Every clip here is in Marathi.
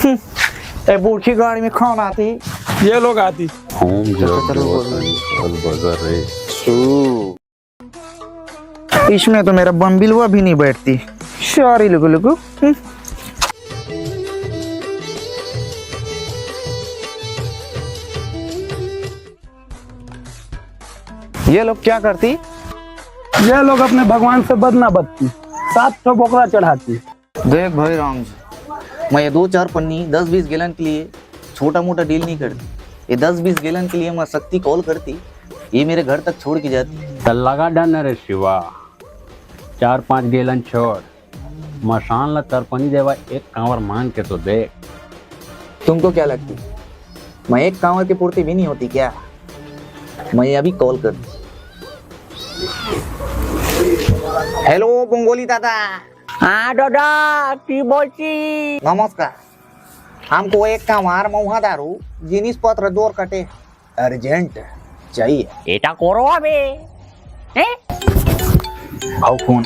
ए बूढ़ी गाड़ी में कौन आती? ये लोग आती। इसमें तो मेरा बम्बिलवा भी नहीं बैठती। सॉरी लुगु लुगु। ये लोग क्या करती? ये लोग अपने भगवान से बदना बदती, 7 बोकरा चढ़ाती। देख भाई राम जी, मैं ये 2-4 पन्नी 10-20 गैलन के लिए छोटा मोटा डील नहीं करती। ये 10-20 गैलन के लिए मैं शक्ति कॉल करती, ये मेरे घर तक छोड़ के जाती। लगा डन रे शिवा, 4-5 गैलन छोड़, मशान ला तरपनी देवा एक कांवर मान के तो देख। तुमको क्या लगती मैं एक कांवर की पूर्ति भी नहीं होती क्या? मैं अभी कॉल कर दी। हेलो बंगोली दादा। हाँ दादा की बोलती। नमस्कार, हमको एक कांवर महुआ दारू जिनिस पत्र 2 कटे अर्जेंट चाहिए। এটা করো হবে भाऊ फोन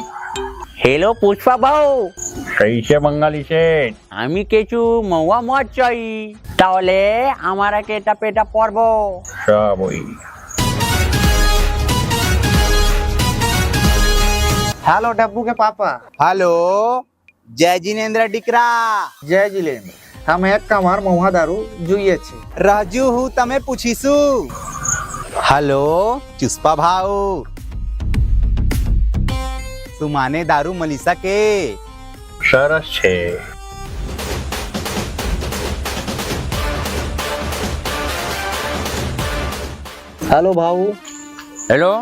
হ্যালো পুষ্পা বউ, कैसे बंगाली सेठ? আমি কিছু মহুয়া মদ চাই, তাহলে আমার এটা পেটা পরবো। सब वही। हेलो डब्बू के पापा। हेलो, जय जिनेन्द्र डिकरा। जय जिलेंद्र। हम एक कांवर महुआ दारू जुइए छे। राजू हूँ तमे पूछीसु। हेलो चुस्पा भाऊ, सुमाने दारू मलिसा के सरस छे। हेलो भाऊ, हेलो,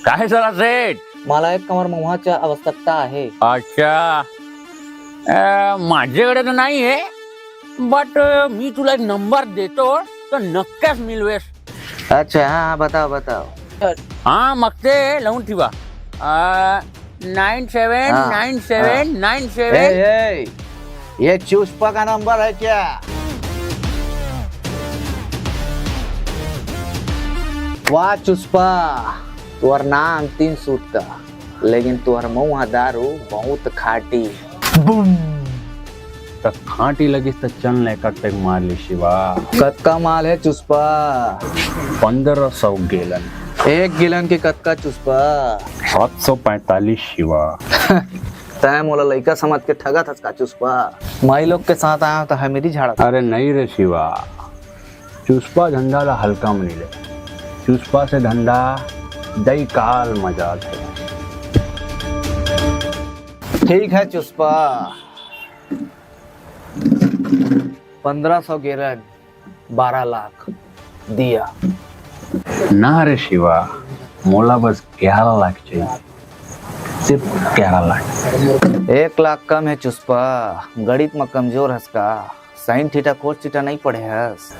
काय सरा सेठ? मला एक कांवर महुआची आवश्यकता आहे। अच्छा, माझ्याकडे तर नाही आहे, बट मी तुला एक नंबर देतो तर नक्कीच मिळवेस। अच्छा हाँ बताओ बताओ। हा मग ते लावून ठेवा। 979797। ये चुस्पा का नंबर है क्या? वाह चुस्पा, तुअर नाम 3 सूत का, लेकिन तुअर महुआ दारू बहुत खाटी। तर खाटी लगीस तर चल नाही कट्टे मार ली शिवा। कत्का माल है चुस्पा? 1500 गैलन। 1 गिलन के कत्का चुस्पा? 745 शिवा। तय मोला लड़का समझ के ठगा थसका चुस्पा। माई लोग के साथ आया तो है मेरी झाड़ा। अरे नहीं रे शिवा, चुस्पा धंधा ला हल्का में नहीं ले, चुस्पा से धंधा दई काल मजा थे। ठीक है चुस्पा, 1500 गैलन 12 लाख दिया। ना रे शिवा, मोला बस 11 लाख चाहिए, सिर्फ 11 लाख। 1 लाख कम है चुस्पा, गणित में कमजोर हस का, साइन थीटा कोस थीटा नहीं पढ़े हस।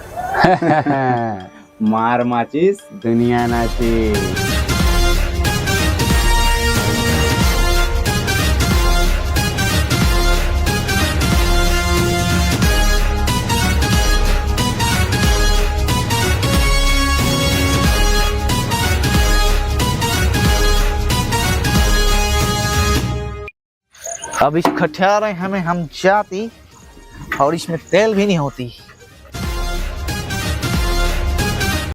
मार माचिस दुनिया नाची। अब इस खटियार हमें हम जाती और इसमें तेल भी नहीं होती।